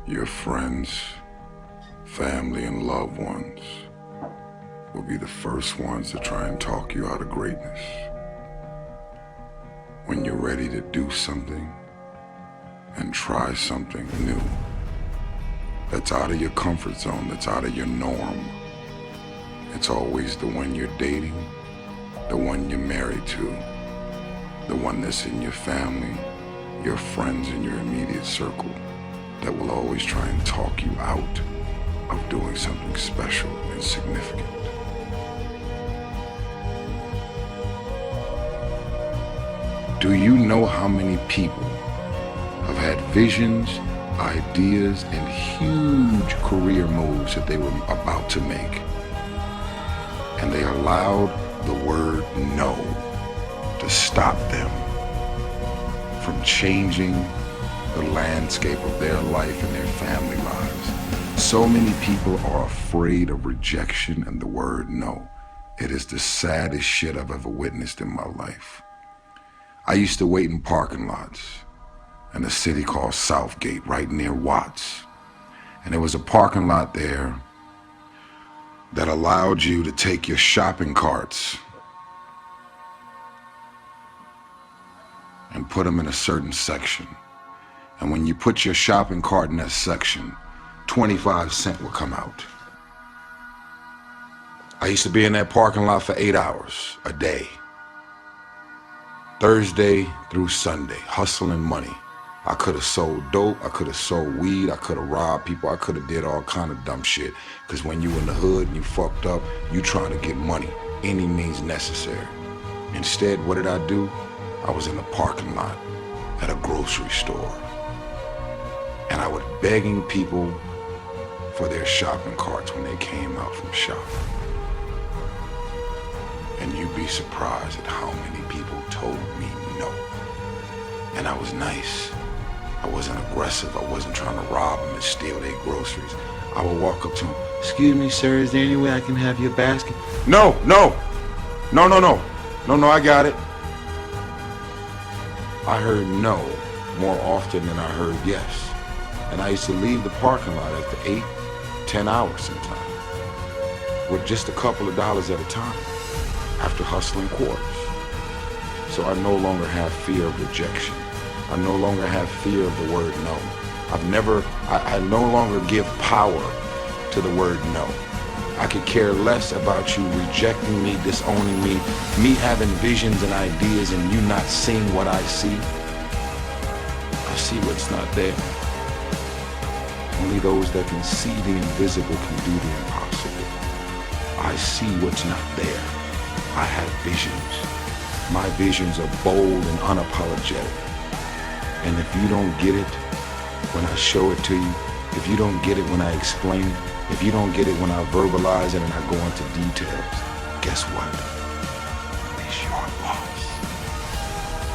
Your friends, family, and loved ones will be the first ones to try and talk you out of greatness. When you're ready to do something and try something new, that's out of your comfort zone, that's out of your norm, it's always the one you're dating, the one you're married to, the one that's in your family, your friends in your immediate circle, that will always try and talk you out of doing something special and significant. Do you know how many people have had visions, ideas, and huge career moves that they were about to make, and they allowed the word no to stop them from changing the landscape of their life and their family lives? So many people are afraid of rejection and the word no. It is the saddest shit I've ever witnessed in my life. I used to wait in parking lots in a city called Southgate, right near Watts. And there was a parking lot there that allowed you to take your shopping carts and put them in a certain section. And when you put your shopping cart in that section, 25 cents would come out. I used to be in that parking lot for 8 hours a day, Thursday through Sunday, hustling money. I could have sold dope, I could have sold weed, I could have robbed people, I could have did all kind of dumb shit. Because when you in the hood and you fucked up, you trying to get money, any means necessary. Instead, what did I do? I was in the parking lot at a grocery store. And I was begging people for their shopping carts when they came out from shopping. And you'd be surprised at how many people told me no. And I was nice. I wasn't aggressive. I wasn't trying to rob them and steal their groceries. I would walk up to them. Excuse me, sir, is there any way I can have your basket? No, I got it. I heard no more often than I heard yes. And I used to leave the parking lot after 8, 10 hours sometimes, with just a couple of dollars at a time, after hustling quarters. So I no longer have fear of rejection. I no longer have fear of the word no. I no longer give power to the word no. I could care less about you rejecting me, disowning me having visions and ideas and you not seeing what I see. I see what's not there. Only those that can see the invisible can do the impossible. I see what's not there. I have visions. My visions are bold and unapologetic. And if you don't get it when I show it to you, if you don't get it when I explain it, if you don't get it when I verbalize it and I go into details, guess what? It's your loss.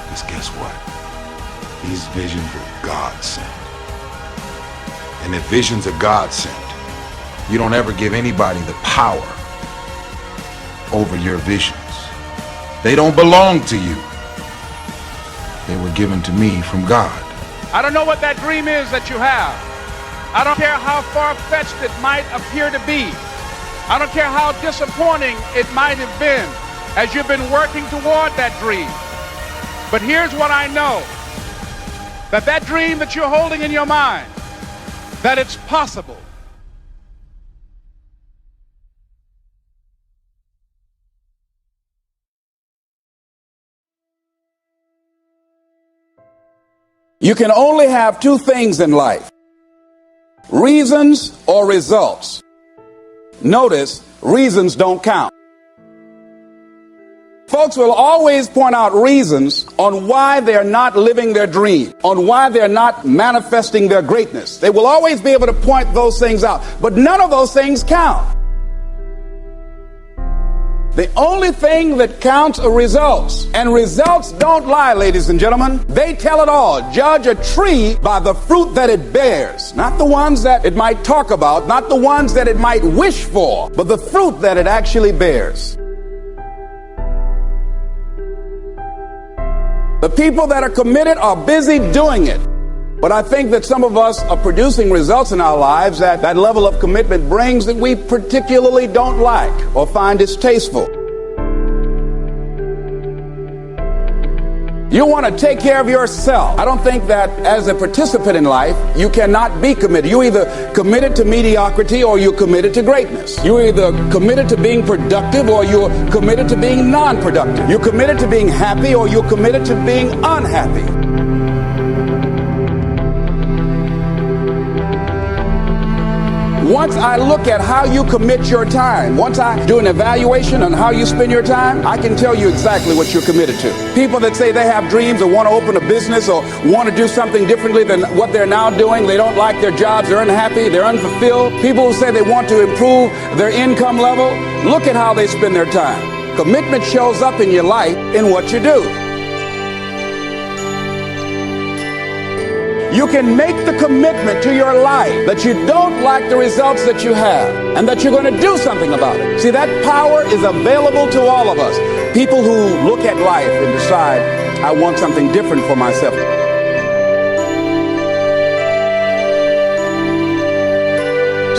Because guess what? These visions were God sent. And if visions are God sent, you don't ever give anybody the power over your visions. They don't belong to you. They were given to me from God. I don't know what that dream is that you have. I don't care how far-fetched it might appear to be. I don't care how disappointing it might have been as you've been working toward that dream. But here's what I know. That dream that you're holding in your mind, that it's possible. You can only have two things in life: reasons or results. Notice, reasons don't count. Folks will always point out reasons on why they're not living their dream, on why they're not manifesting their greatness. They will always be able to point those things out, but none of those things count. The only thing that counts are results. And results don't lie, ladies and gentlemen. They tell it all. Judge a tree by the fruit that it bears. Not the ones that it might talk about, not the ones that it might wish for, but the fruit that it actually bears. The people that are committed are busy doing it. But I think that some of us are producing results in our lives that level of commitment brings that we particularly don't like or find distasteful. You want to take care of yourself. I don't think that as a participant in life, you cannot be committed. You're either committed to mediocrity or you're committed to greatness. You're either committed to being productive or you're committed to being non-productive. You're committed to being happy or you're committed to being unhappy. Once I look at how you commit your time, once I do an evaluation on how you spend your time, I can tell you exactly what you're committed to. People that say they have dreams or want to open a business or want to do something differently than what they're now doing, they don't like their jobs, they're unhappy, they're unfulfilled. People who say they want to improve their income level, look at how they spend their time. Commitment shows up in your life in what you do. You can make the commitment to your life that you don't like the results that you have and that you're going to do something about it. See, that power is available to all of us. People who look at life and decide, I want something different for myself.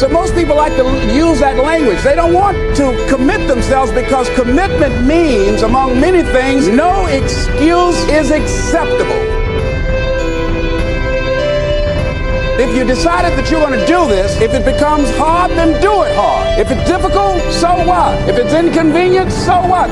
So most people like to use that language. They don't want to commit themselves because commitment means, among many things, no excuse is acceptable. If you decided that you're going to do this, if it becomes hard, then do it hard. If it's difficult, so what? If it's inconvenient, so what?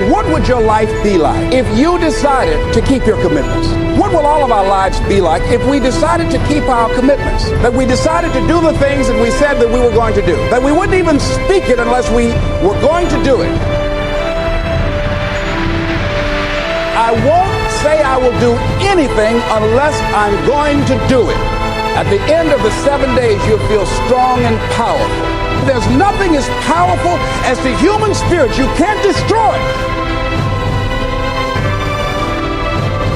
What would your life be like if you decided to keep your commitments? What will all of our lives be like if we decided to keep our commitments? That we decided to do the things that we said that we were going to do. That we wouldn't even speak it unless we were going to do it. I won't say I will do anything unless I'm going to do it. At the end of the 7 days, you'll feel strong and powerful. There's nothing as powerful as the human spirit. You can't destroy it.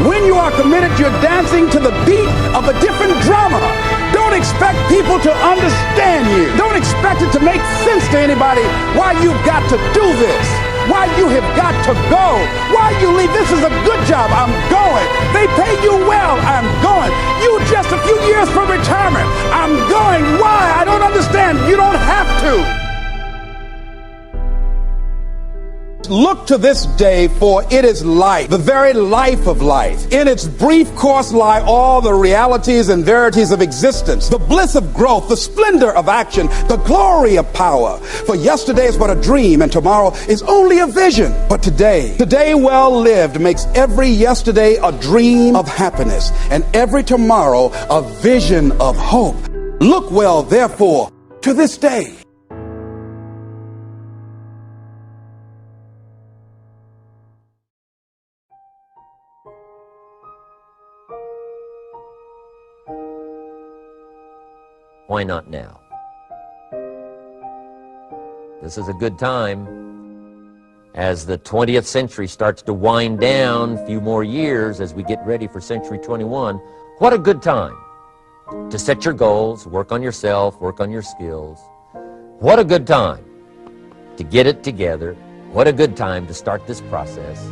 When you are committed, you're dancing to the beat of a different drummer. Don't expect people to understand you. Don't expect it to make sense to anybody why you've got to do this. Why you have got to go. Why you leave. This is a good job. I'm going. They pay you well. I'm going. You just a few years from retirement. I'm going. Why? I don't understand. You don't have to. Look to this day, for it is life, the very life of life. In its brief course lie all the realities and verities of existence, the bliss of growth, the splendor of action, the glory of power. For yesterday is but a dream, and tomorrow is only a vision. But today well lived, makes every yesterday a dream of happiness, and every tomorrow a vision of hope. Look well, therefore, to this day. Why not now? This is a good time. As the 20th century starts to wind down, a few more years as we get ready for century 21, what a good time to set your goals, work on yourself, work on your skills. What a good time to get it together. What a good time to start this process.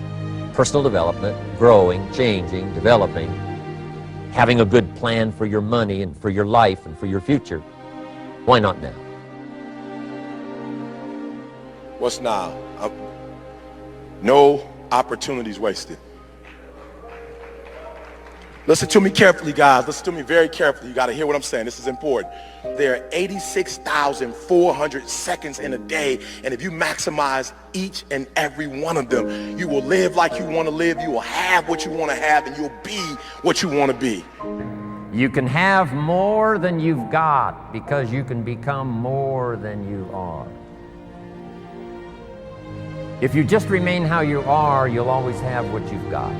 Personal development, growing, changing, developing. Having a good plan for your money and for your life and for your future. Why not now? What's now? No opportunities wasted. Listen to me carefully, guys. Listen to me very carefully. You got to hear what I'm saying. This is important. There are 86,400 seconds in a day, and if you maximize each and every one of them, you will live like you want to live, you will have what you want to have, and you'll be what you want to be. You can have more than you've got because you can become more than you are. If you just remain how you are, you'll always have what you've got.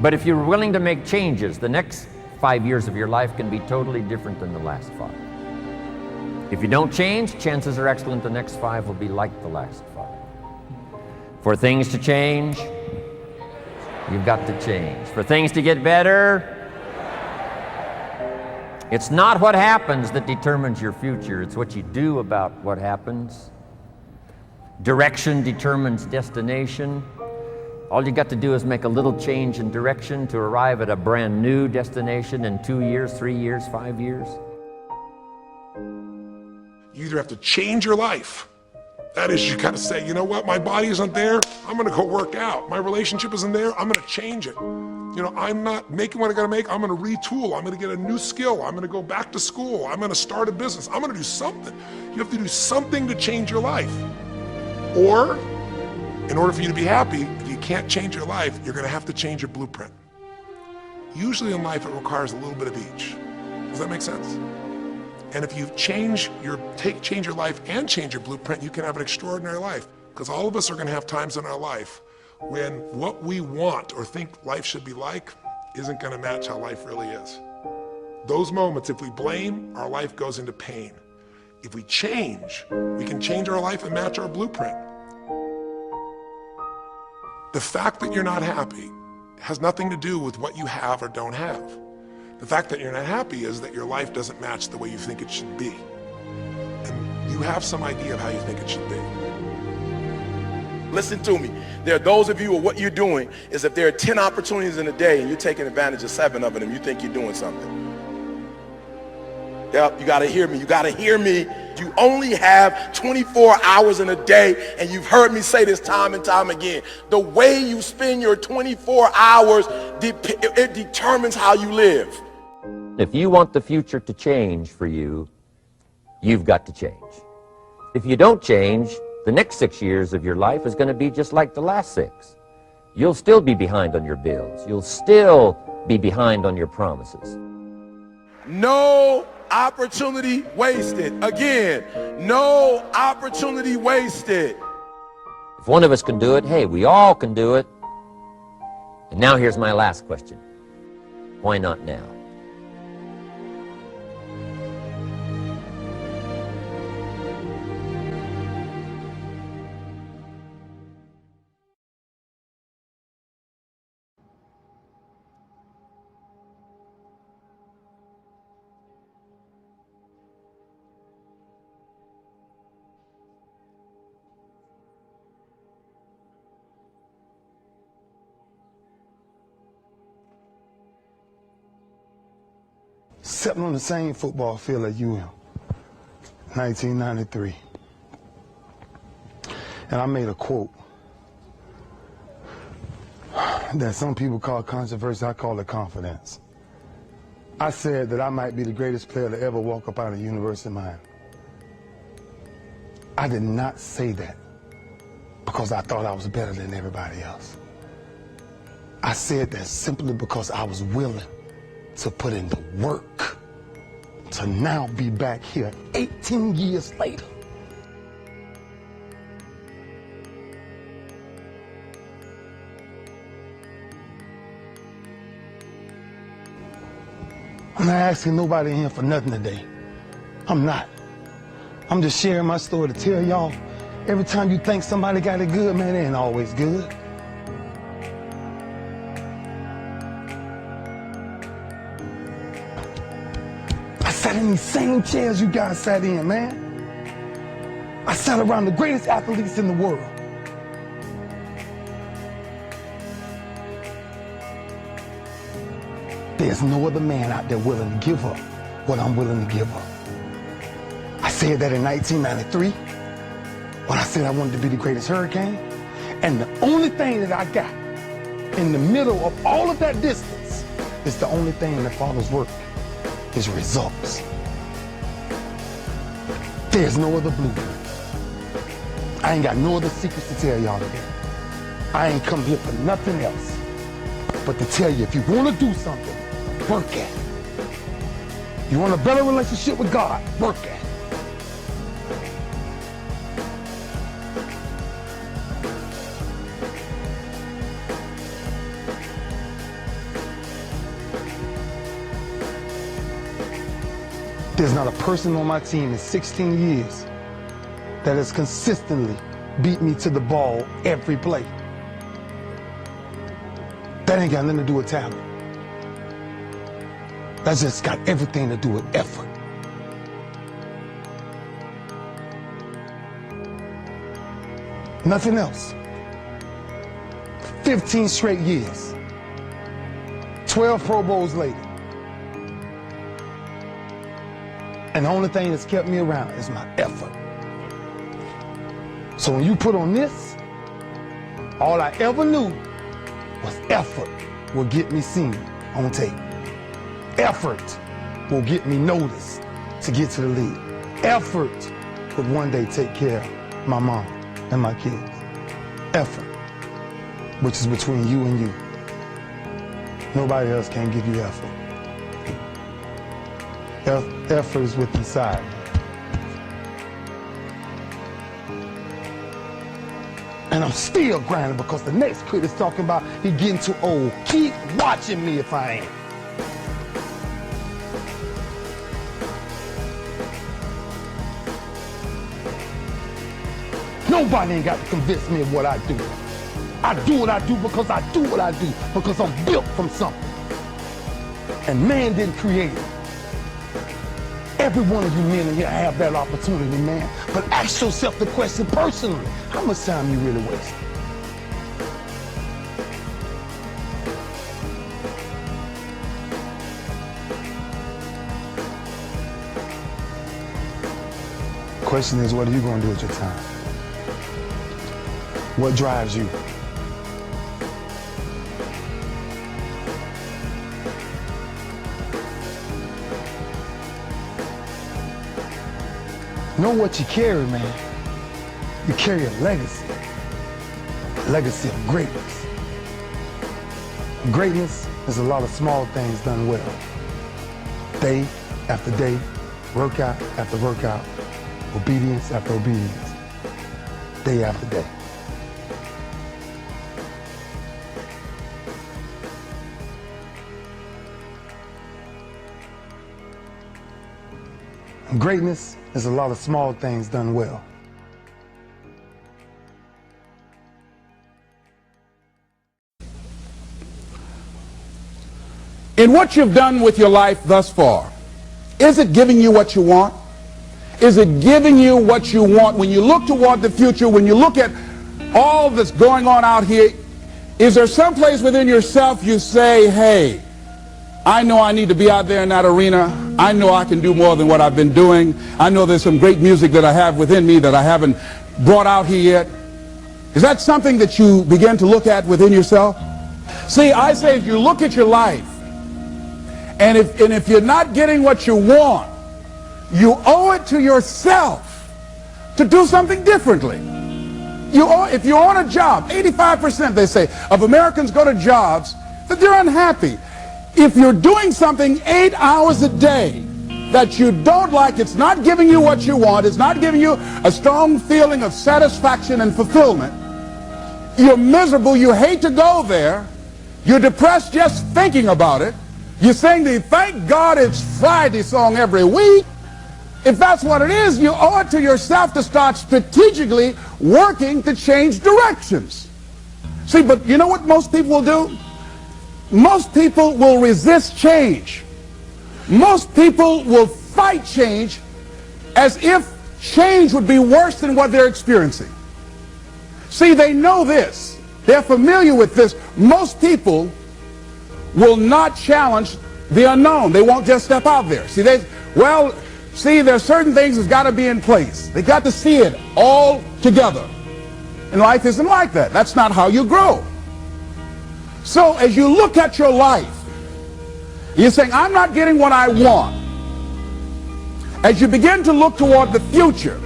But if you're willing to make changes, the next 5 years of your life can be totally different than the last 5. If you don't change, chances are excellent the next 5 will be like the last 5. For things to change, you've got to change. For things to get better, it's not what happens that determines your future, it's what you do about what happens. Direction determines destination. All you got to do is make a little change in direction to arrive at a brand new destination in 2 years, 3 years, 5 years. You either have to change your life. That is, you gotta say, you know what, my body isn't there, I'm gonna go work out. My relationship isn't there, I'm gonna change it. You know, I'm not making what I gotta make, I'm gonna retool, I'm gonna get a new skill, I'm gonna go back to school, I'm gonna start a business, I'm gonna do something. You have to do something to change your life. Or, in order for you to be happy, if you can't change your life, you're gonna have to change your blueprint. Usually in life, it requires a little bit of each. Does that make sense? And if you change your life and change your blueprint, you can have an extraordinary life. Because all of us are gonna have times in our life when what we want or think life should be like isn't gonna match how life really is. Those moments, if we blame, our life goes into pain. If we change, we can change our life and match our blueprint. The fact that you're not happy has nothing to do with what you have or don't have. The fact that you're not happy is that your life doesn't match the way you think it should be. And you have some idea of how you think it should be. Listen to me. There are those of you who what you're doing is if there are 10 opportunities in a day and you're taking advantage of 7 of them, you think you're doing something. Yep, you gotta hear me. You gotta hear me. You only have 24 hours in a day, and you've heard me say this time and time again. The way you spend your 24 hours, it determines how you live. If you want the future to change for you, you've got to change. If you don't change, the next 6 years of your life is going to be just like the last 6. You'll still be behind on your bills. You'll still be behind on your promises. No opportunity wasted. Again, no opportunity wasted. If one of us can do it, hey, we all can do it. And now here's my last question. Why not now? Sitting on the same football field as you in 1993. And I made a quote that some people call controversy, I call it confidence. I said that I might be the greatest player to ever walk up out of University of Miami. I did not say that because I thought I was better than everybody else. I said that simply because I was willing to put in the work to now be back here 18 years later. I'm not asking nobody in here for nothing today. I'm not. I'm just sharing my story to tell y'all, every time you think somebody got it good, man, it ain't always good. I sat in these same chairs you guys sat in, man. I sat around the greatest athletes in the world. There's no other man out there willing to give up what I'm willing to give up. I said that in 1993 when I said I wanted to be the greatest hurricane. And the only thing that I got in the middle of all of that distance is the only thing that follows work. Is results. There's no other blueprint. I ain't got no other secrets to tell y'all today. I ain't come here for nothing else but to tell you, if you want to do something, work at it. You want a better relationship with God, work at it. There's not a person on my team in 16 years that has consistently beat me to the ball every play. That ain't got nothing to do with talent. That's just got everything to do with effort. Nothing else. 15 straight years. 12 Pro Bowls later. And the only thing that's kept me around is my effort. So when you put on this, all I ever knew was effort will get me seen on tape. Effort will get me noticed to get to the league. Effort would one day take care of my mom and my kids. Effort, which is between you and you. Nobody else can give you effort. Effort is with inside. And I'm still grinding because the next kid is talking about he getting too old. Keep watching me if I ain't. Nobody ain't got to convince me of what I do. I do what I do because I do what I do, because I'm built from something. And man didn't create it. Every one of you men in here have that opportunity, man. But ask yourself the question personally, how much time you really waste? The question is, what are you going to do with your time? What drives you? Know what you carry, man. You carry a legacy of greatness. Greatness is a lot of small things done well. Day after day, workout after workout, obedience after obedience, day after day. Greatness is a lot of small things done well. In what you've done with your life thus far, is it giving you what you want? Is it giving you what you want when you look toward the future, when you look at all that's going on out here? Is there some place within yourself you say, hey, I know I need to be out there in that arena. I know I can do more than what I've been doing. I know there's some great music that I have within me that I haven't brought out here yet. Is that something that you begin to look at within yourself? See, I say if you look at your life, and if you're not getting what you want, you owe it to yourself to do something differently. If you're on a job, 85% they say of Americans go to jobs that they're unhappy. If you're doing something 8 hours a day that you don't like, it's not giving you what you want, it's not giving you a strong feeling of satisfaction and fulfillment, you're miserable, you hate to go there, you're depressed just thinking about it, you sing the "Thank God It's Friday" song every week. If that's what it is, you owe it to yourself to start strategically working to change directions. See, but you know what most people will do? Most people will resist change. Most people will fight change as if change would be worse than what they're experiencing. See, they know this. They're familiar with this. Most people will not challenge the unknown. They won't just step out there. See, there's certain things that's got to be in place. They got to see it all together. And life isn't like that. That's not how you grow. So as you look at your life, you're saying, I'm not getting what I want. As you begin to look toward the future,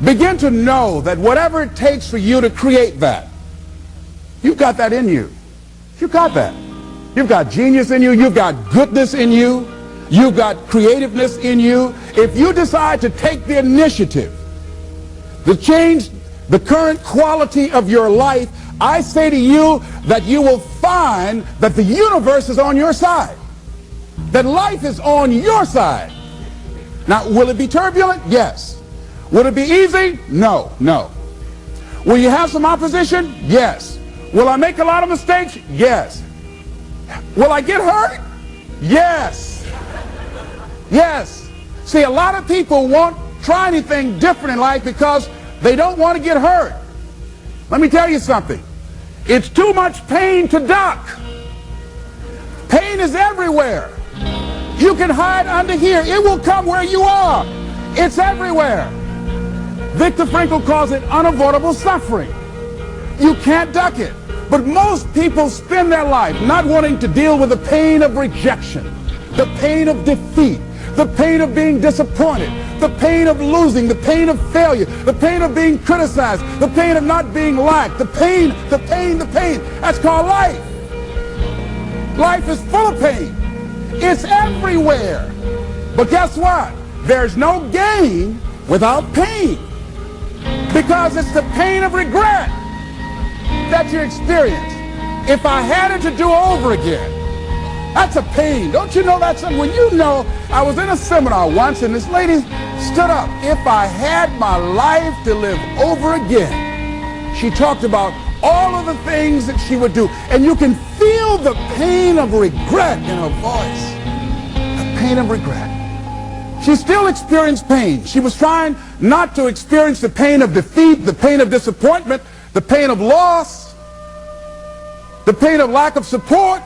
begin to know that whatever it takes for you to create that, you've got that in you. You've got that. You've got genius in you. You've got goodness in you. You've got creativeness in you. If you decide to take the initiative to change the current quality of your life, I say to you that you will find that the universe is on your side, that life is on your side. Now, will it be turbulent? Yes. Will it be easy? No, no. Will you have some opposition? Yes. Will I make a lot of mistakes? Yes. Will I get hurt? Yes. Yes. See, a lot of people won't try anything different in life because they don't want to get hurt. Let me tell you something. It's too much pain to duck. Pain is everywhere. You can hide under here. It will come where you are. It's everywhere. Viktor Frankl calls it unavoidable suffering. You can't duck it. But most people spend their life not wanting to deal with the pain of rejection, the pain of defeat, the pain of being disappointed, the pain of losing, the pain of failure, the pain of being criticized, the pain of not being liked, the pain. That's called life. Life is full of pain. It's everywhere. But guess what? There's no gain without pain. Because it's the pain of regret that you experience. If I had it to do over again, that's a pain. Don't you know that's something? When you know, I was in a seminar once and this lady stood up. If I had my life to live over again, she talked about all of the things that she would do. And you can feel the pain of regret in her voice. The pain of regret. She still experienced pain. She was trying not to experience the pain of defeat, the pain of disappointment, the pain of loss, the pain of lack of support.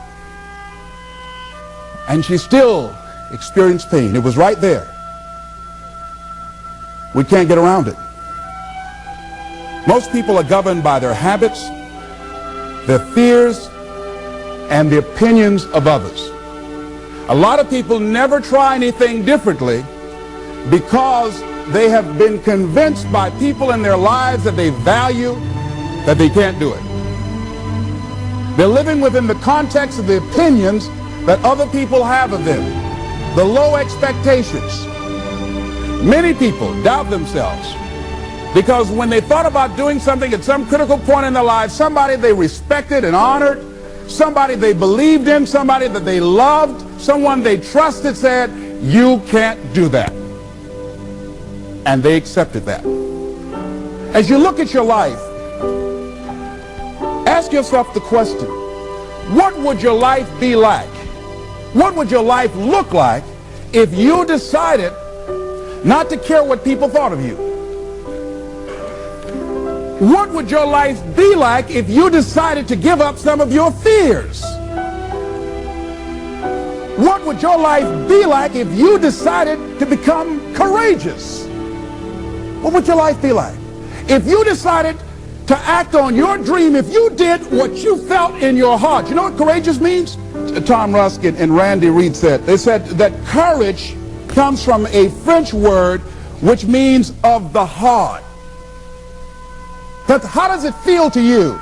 And she still experienced pain. It was right there. We can't get around it. Most people are governed by their habits, their fears, and the opinions of others. A lot of people never try anything differently because they have been convinced by people in their lives that they value that they can't do it. They're living within the context of the opinions that other people have of them, the low expectations. Many people doubt themselves because when they thought about doing something at some critical point in their lives, somebody they respected and honored, somebody they believed in, somebody that they loved, someone they trusted said, you can't do that. And they accepted that. As you look at your life, ask yourself the question, what would your life be like? What would your life look like if you decided not to care what people thought of you? What would your life be like if you decided to give up some of your fears? What would your life be like if you decided to become courageous? What would your life be like? If you decided to act on your dream, if you did what you felt in your heart. You know what courageous means? Tom Ruskin and Randy Reed said. They said that courage comes from a French word which means of the heart. But how does it feel to you?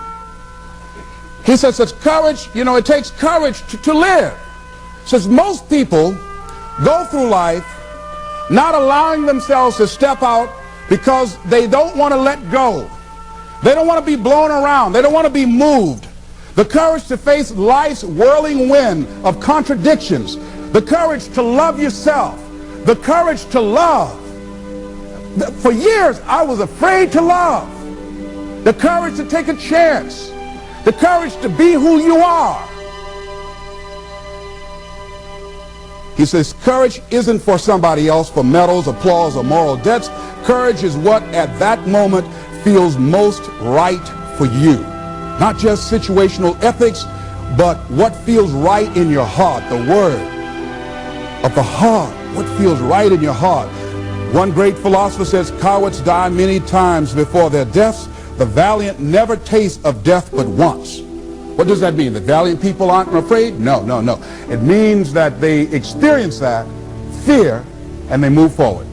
He says it's courage, you know, it takes courage to live. Says most people go through life not allowing themselves to step out because they don't want to let go. They don't want to be blown around. They don't want to be moved. The courage to face life's whirling wind of contradictions. The courage to love yourself. The courage to love. For years, I was afraid to love. The courage to take a chance. The courage to be who you are. He says courage isn't for somebody else, for medals, applause, or moral debts. Courage is what at that moment feels most right for you. Not just situational ethics, but what feels right in your heart, the word of the heart, what feels right in your heart. One great philosopher says, cowards die many times before their deaths. The valiant never taste of death but once. What does that mean? That valiant people aren't afraid? No. It means that they experience that fear and they move forward.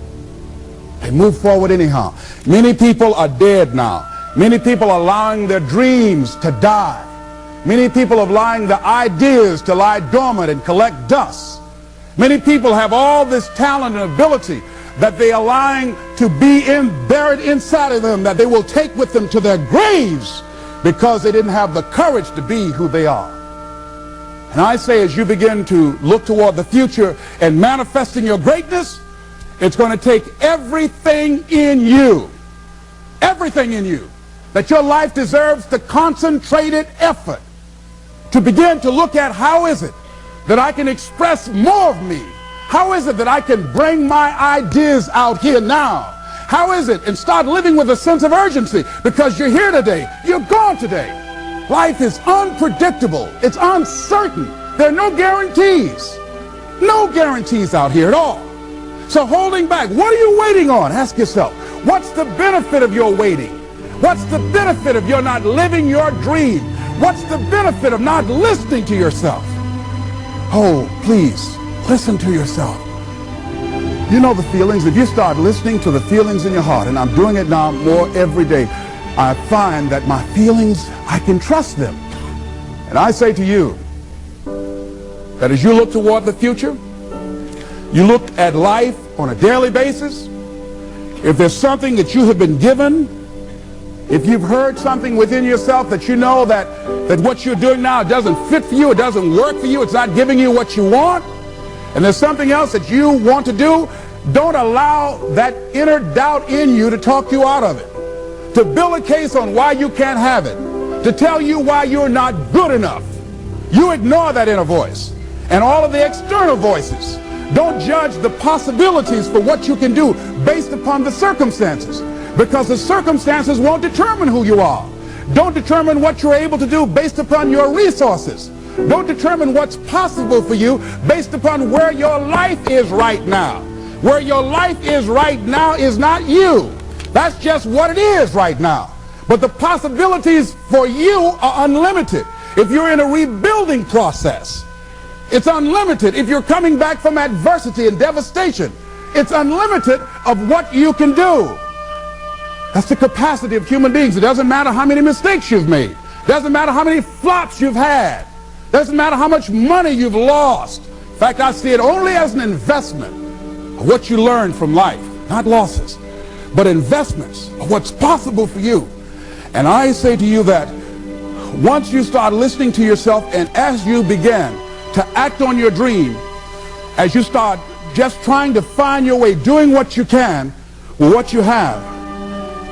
They move forward anyhow. Many people are dead now. Many people are allowing their dreams to die. Many people are allowing the ideas to lie dormant and collect dust. Many people have all this talent and ability that they are allowing to be buried inside of them, that they will take with them to their graves because they didn't have the courage to be who they are. And I say, as you begin to look toward the future and manifesting your greatness, it's going to take everything in you, that your life deserves the concentrated effort to begin to look at how is it that I can express more of me? How is it that I can bring my ideas out here now? How is it? And start living with a sense of urgency, because you're here today, you're gone today. Life is unpredictable. It's uncertain. There are no guarantees. No guarantees out here at all. So holding back, what are you waiting on? Ask yourself, what's the benefit of your waiting? What's the benefit of your not living your dream? What's the benefit of not listening to yourself? Oh, please, listen to yourself. You know the feelings. If you start listening to the feelings in your heart, and I'm doing it now more every day, I find that my feelings, I can trust them. And I say to you that as you look toward the future, you look at life on a daily basis, if there's something that you have been given, if you've heard something within yourself that you know that what you're doing now doesn't fit for you, it doesn't work for you, it's not giving you what you want, and there's something else that you want to do, don't allow that inner doubt in you to talk you out of it, to build a case on why you can't have it, to tell you why you're not good enough. You ignore that inner voice and all of the external voices. Don't judge the possibilities for what you can do based upon the circumstances, because the circumstances won't determine who you are. Don't determine what you're able to do based upon your resources. Don't determine what's possible for you based upon where your life is right now. Where your life is right now is not you. That's just what it is right now. But the possibilities for you are unlimited. If you're in a rebuilding process, it's unlimited. If you're coming back from adversity and devastation, it's unlimited of what you can do. That's the capacity of human beings. It doesn't matter how many mistakes you've made. It doesn't matter how many flops you've had. It doesn't matter how much money you've lost. In fact, I see it only as an investment of what you learn from life, not losses, but investments of what's possible for you. And I say to you that once you start listening to yourself, and as you begin to act on your dream, as you start just trying to find your way, doing what you can with what you have,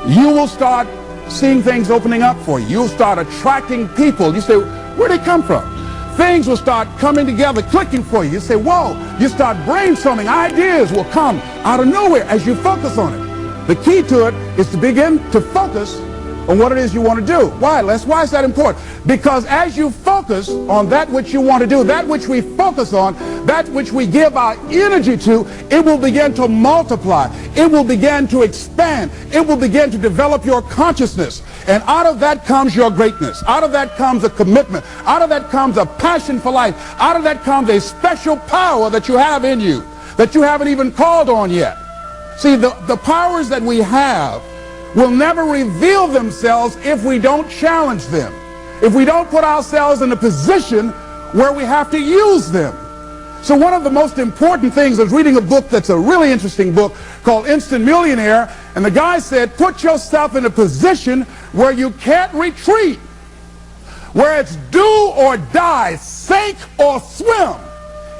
you will start seeing things opening up for you. You'll start attracting people. You say, where'd they come from? Things will start coming together, clicking for you. You say, whoa. You start brainstorming. Ideas will come out of nowhere as you focus on it. The key to it is to begin to focus on what it is you want to do. Why, Les? Why is that important? Because as you focus on that which you want to do, that which we focus on, that which we give our energy to, it will begin to multiply. It will begin to expand. It will begin to develop your consciousness. And out of that comes your greatness. Out of that comes a commitment. Out of that comes a passion for life. Out of that comes a special power that you have in you that you haven't even called on yet. See, the powers that we have will never reveal themselves if we don't challenge them, if we don't put ourselves in a position where we have to use them. So one of the most important things, I was reading a book that's a really interesting book called Instant Millionaire, and the guy said, put yourself in a position where you can't retreat, where it's do or die, sink or swim.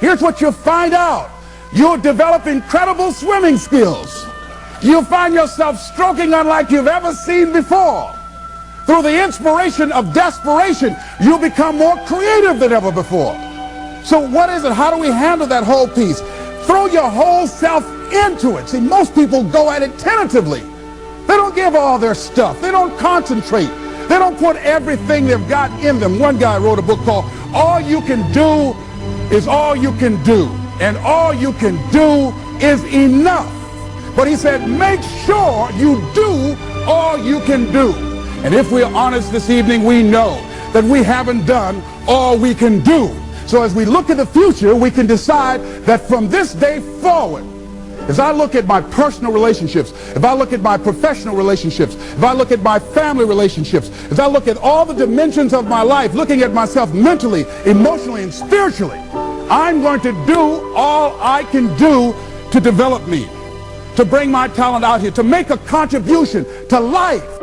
Here's what you'll find out. You'll develop incredible swimming skills. You'll find yourself stroking unlike you've ever seen before. Through the inspiration of desperation, you'll become more creative than ever before. So what is it? How do we handle that whole piece? Throw your whole self into it. See, most people go at it tentatively. They don't give all their stuff. They don't concentrate. They don't put everything they've got in them. One guy wrote a book called All You Can Do Is All You Can Do. And all you can do is enough. But he said, make sure you do all you can do. And if we're honest this evening, we know that we haven't done all we can do. So as we look at the future, we can decide that from this day forward, as I look at my personal relationships, if I look at my professional relationships, if I look at my family relationships, as I look at all the dimensions of my life, looking at myself mentally, emotionally, and spiritually, I'm going to do all I can do to develop me, to bring my talent out here, to make a contribution to life.